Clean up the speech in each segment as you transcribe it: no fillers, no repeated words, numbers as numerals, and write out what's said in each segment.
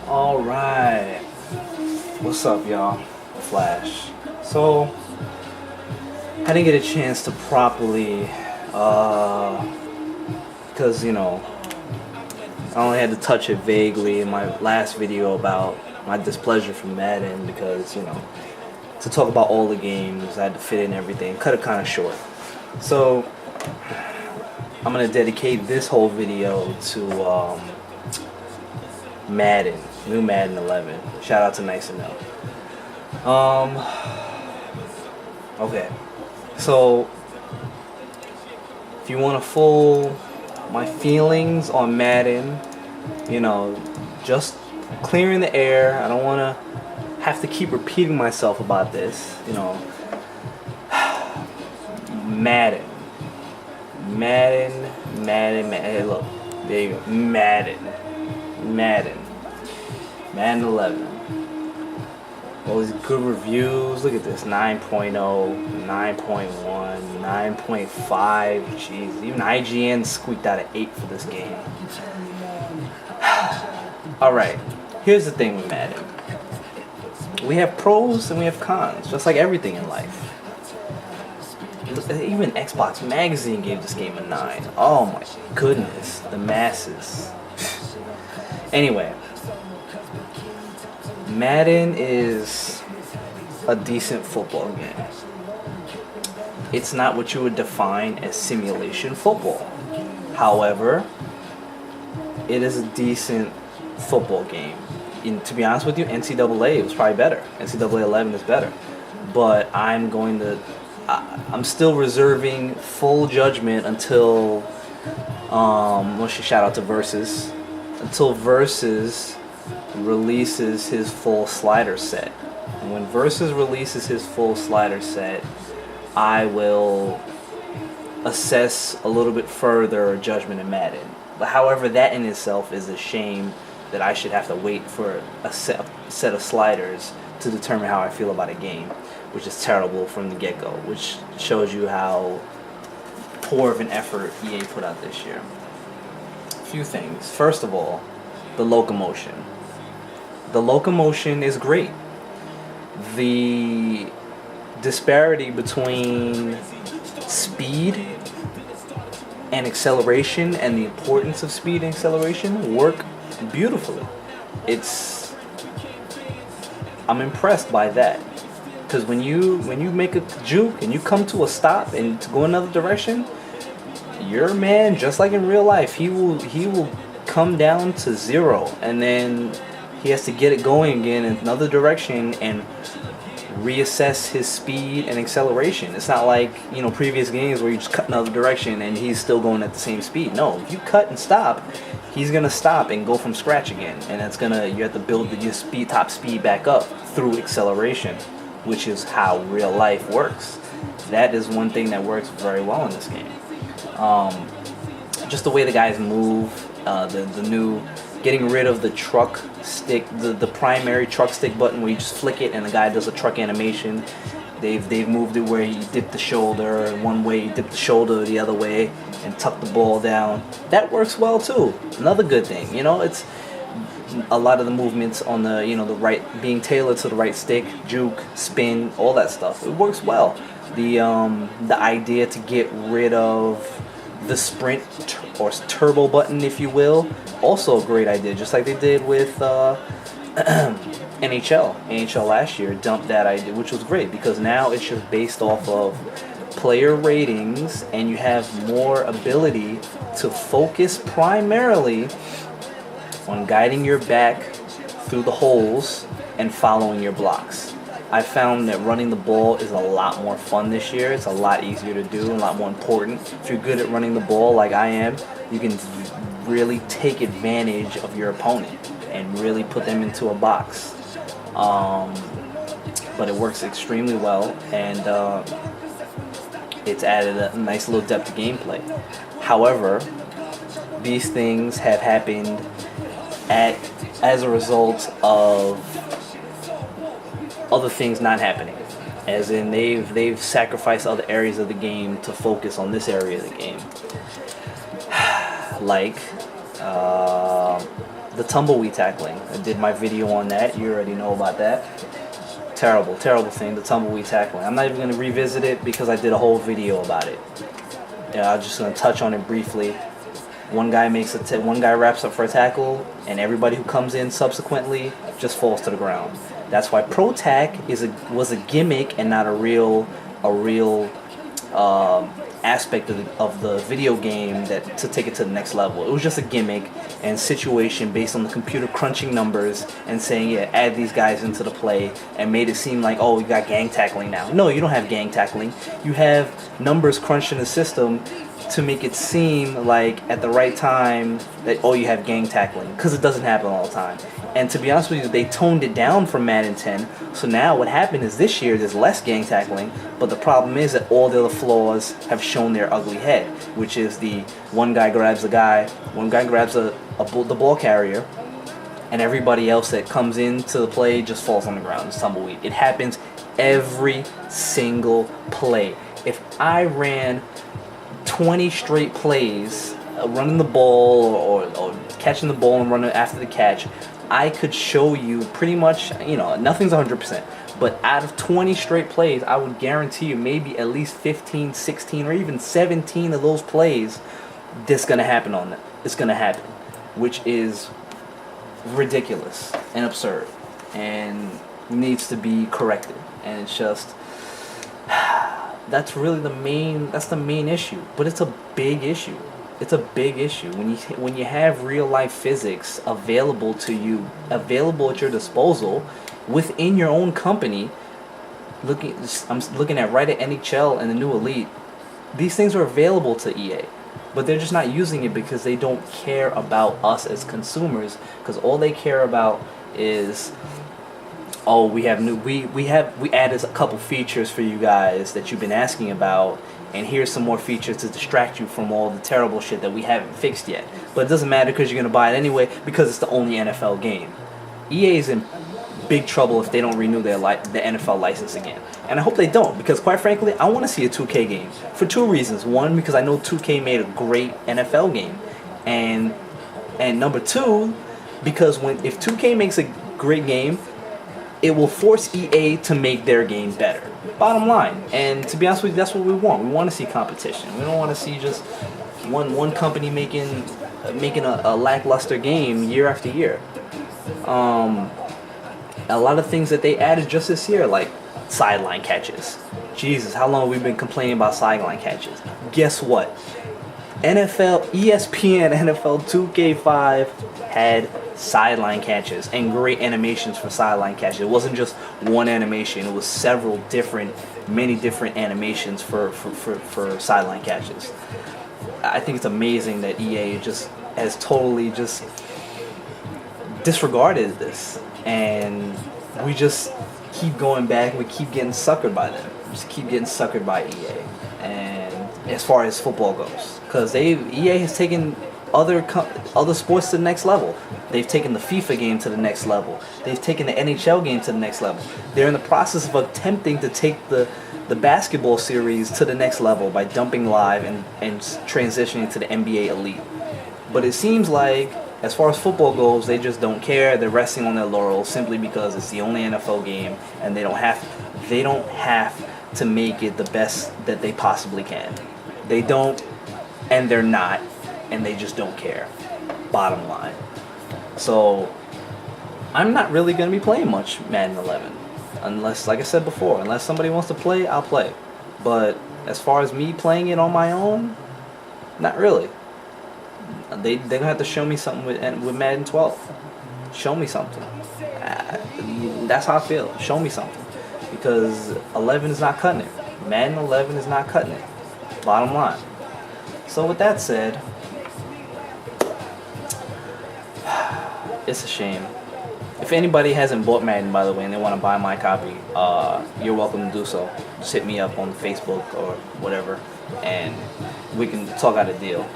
Alright, what's up, y'all? Flash. So, I didn't get a chance to properly, because, I only had to touch it vaguely in my last video about my displeasure for Madden because, to talk about all the games, I had to fit in everything, cut it kind of short. So, I'm going to dedicate this whole video to, Madden, new Madden 11. Shout out to Nice and okay. So, if you want to my feelings on Madden, just clearing the air. I don't want to have to keep repeating myself about this. Madden. Hey, look, there you go. Madden 11. All these good reviews. Look at this. 9.0, 9.1, 9.5. Jeez, even IGN squeaked out an 8 for this game. Alright, here's the thing with Madden. We have pros and we have cons, just like everything in life. Even Xbox Magazine gave this game a 9. Oh my goodness, the masses. Anyway, Madden is a decent football game. It's not what you would define as simulation football. However, it is a decent football game. And to be honest with you, NCAA was probably better. NCAA 11 is better. But I'm still reserving full judgment until, shout out to Versus. Until Versus releases his full slider set. And when Versus releases his full slider set, I will assess a little bit further judgment in Madden. But however, that in itself is a shame that I should have to wait for a set of sliders to determine how I feel about a game, which is terrible from the get-go, which shows you how poor of an effort EA put out this year. A few things. First of all, the locomotion. The locomotion is great. The disparity between speed and acceleration and the importance of speed and acceleration work beautifully. I'm impressed by that. Because when you make a juke and you come to a stop and to go another direction, your man, just like in real life, he will come down to 0, and then he has to get it going again in another direction and reassess his speed and acceleration. It's not like previous games where you just cut another direction and he's still going at the same speed. No, if you cut and stop, he's gonna stop and go from scratch again, and you have to build your top speed back up through acceleration, which is how real life works. That is one thing that works very well in this game. Just the way the guys move, the new getting rid of the truck stick, the primary truck stick button where you just flick it and the guy does a truck animation. They've moved it where you dip the shoulder one way, you dip the shoulder the other way, and tuck the ball down. That works well too. Another good thing, it's a lot of the movements on the the right, being tailored to the right stick, juke, spin, all that stuff. It works well. The idea to get rid of the sprint or turbo button, if you will, also a great idea. Just like they did with NHL last year dumped that idea, which was great because now it's just based off of player ratings, and you have more ability to focus primarily on guiding your back through the holes and following your blocks. I found that running the ball is a lot more fun this year. It's a lot easier to do, a lot more important. If you're good at running the ball like I am, you can really take advantage of your opponent and really put them into a box. But it works extremely well, and it's added a nice little depth to gameplay. However, these things have happened as a result of other things not happening. As in, they've sacrificed other areas of the game to focus on this area of the game. Like the tumbleweed tackling. I did my video on that. You already know about that. Terrible, terrible thing, the tumbleweed tackling. I'm not even going to revisit it because I did a whole video about it. Yeah, I'm just going to touch on it briefly. One guy one guy wraps up for a tackle, and everybody who comes in subsequently just falls to the ground. That's why pro tack was a gimmick and not a real aspect of the video game that to take it to the next level. It was just a gimmick and situation based on the computer crunching numbers and saying, yeah, add these guys into the play, and made it seem like, oh, you got gang tackling now. No, you don't have gang tackling. You have numbers crunched in the system to make it seem like at the right time that, oh, you have gang tackling, because it doesn't happen all the time. And to be honest with you, they toned it down from Madden 10. So now what happened is this year there's less gang tackling, but the problem is that all the other flaws have shown their ugly head, which is the one guy grabs the ball carrier, and everybody else that comes into the play just falls on the ground. It's tumbleweed. It happens every single play. If I ran 20 straight plays, running the ball or catching the ball and running after the catch, I could show you pretty much, nothing's 100%, but out of 20 straight plays, I would guarantee you maybe at least 15, 16, or even 17 of those plays, this gonna happen on them. It's gonna happen, which is ridiculous and absurd and needs to be corrected. And it's just, that's the main issue, but it's a big issue. It's a big issue when you have real life physics available to you, available at your disposal within your own company. I'm looking at right at NHL and the new Elite. These things are available to EA, but they're just not using it because they don't care about us as consumers. Because all they care about is, oh, we added a couple features for you guys that you've been asking about, and here's some more features to distract you from all the terrible shit that we haven't fixed yet. But it doesn't matter because you're going to buy it anyway because it's the only NFL game. EA is in big trouble if they don't renew the NFL license again. And I hope they don't, because quite frankly, I want to see a 2K game for two reasons. One, because I know 2K made a great NFL game. And number two, because if 2K makes a great game, it will force EA to make their game better. Bottom line. And to be honest with you, that's what we want. We want to see competition. We don't want to see just one company making a lackluster game year after year. A lot of things that they added just this year, like sideline catches. Jesus, how long have we been complaining about sideline catches? Guess what? ESPN NFL 2K5 had sideline catches and great animations for sideline catches. It wasn't just one animation. It was many different animations for sideline catches. I think it's amazing that EA just has totally just disregarded this, and we just keep going back. We keep getting suckered by them. We just keep getting suckered by EA. And as far as football goes, because EA has taken other sports to the next level. They've taken the FIFA game to the next level. They've taken the NHL game to the next level. They're in the process of attempting to take the basketball series to the next level by dumping live and transitioning to the NBA Elite. But it seems like, as far as football goes, they just don't care. They're resting on their laurels simply because it's the only NFL game, and they don't have to make it the best that they possibly can. They don't, and they're not, and they just don't care. Bottom line. So I'm not really going to be playing much Madden 11, unless, like I said before, unless somebody wants to play, I'll play. But as far as me playing it on my own, not really. They're gonna have to show me something with Madden 12. Show me something. That's how I feel. Show me something, because 11 is not cutting it. Madden 11 is not cutting it. Bottom line. So with that said, it's a shame. If anybody hasn't bought Madden, by the way, and they want to buy my copy, you're welcome to do so. Just hit me up on Facebook or whatever, and we can talk out a deal.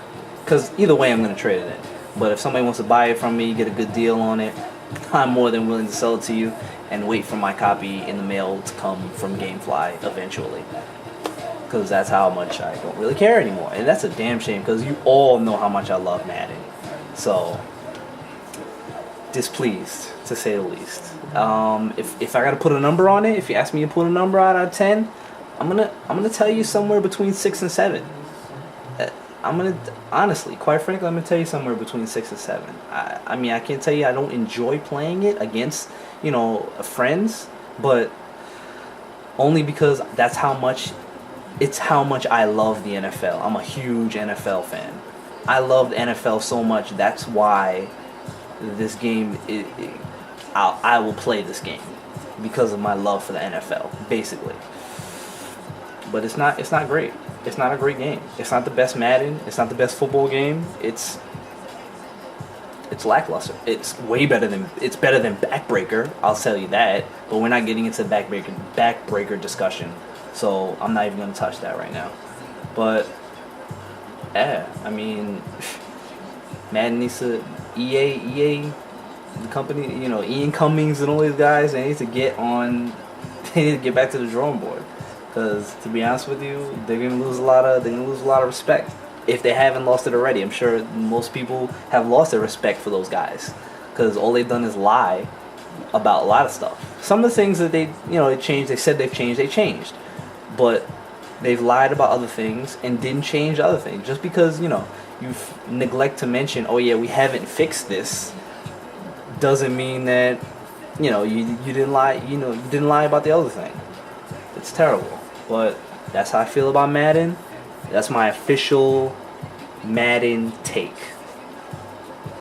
Because either way, I'm going to trade it in. But if somebody wants to buy it from me, get a good deal on it, I'm more than willing to sell it to you and wait for my copy in the mail to come from GameFly eventually. Because that's how much I don't really care anymore. And that's a damn shame, because you all know how much I love Madden. So displeased, to say the least. If I gotta put a number on it, if you ask me to put a number out of 10, I'm gonna tell you somewhere between 6 and 7. I'm gonna honestly, quite frankly, I'm gonna tell you somewhere between 6 and 7. I mean, I can't tell you I don't enjoy playing it against friends, but only because that's how much I love the NFL. I'm a huge NFL fan. I love the NFL so much. That's why this game, I will play this game because of my love for the NFL, basically. But it's not great. It's not a great game. It's not the best Madden. It's not the best football game. It's lackluster. It's better than Backbreaker. I'll tell you that. But we're not getting into backbreaker discussion. So I'm not even gonna touch that right now. But yeah, I mean, Madden needs to EA, the company, Ian Cummings and all these guys. They need to get back to the drawing board. Because to be honest with you, they're gonna lose a lot of respect if they haven't lost it already. I'm sure most people have lost their respect for those guys because all they've done is lie about a lot of stuff. Some of the things that they changed, they said they've changed, they changed, but they've lied about other things and didn't change other things. Just because you neglect to mention, oh yeah, we haven't fixed this, doesn't mean that you didn't lie. You didn't lie about the other thing. It's terrible. But that's how I feel about Madden. That's my official Madden take.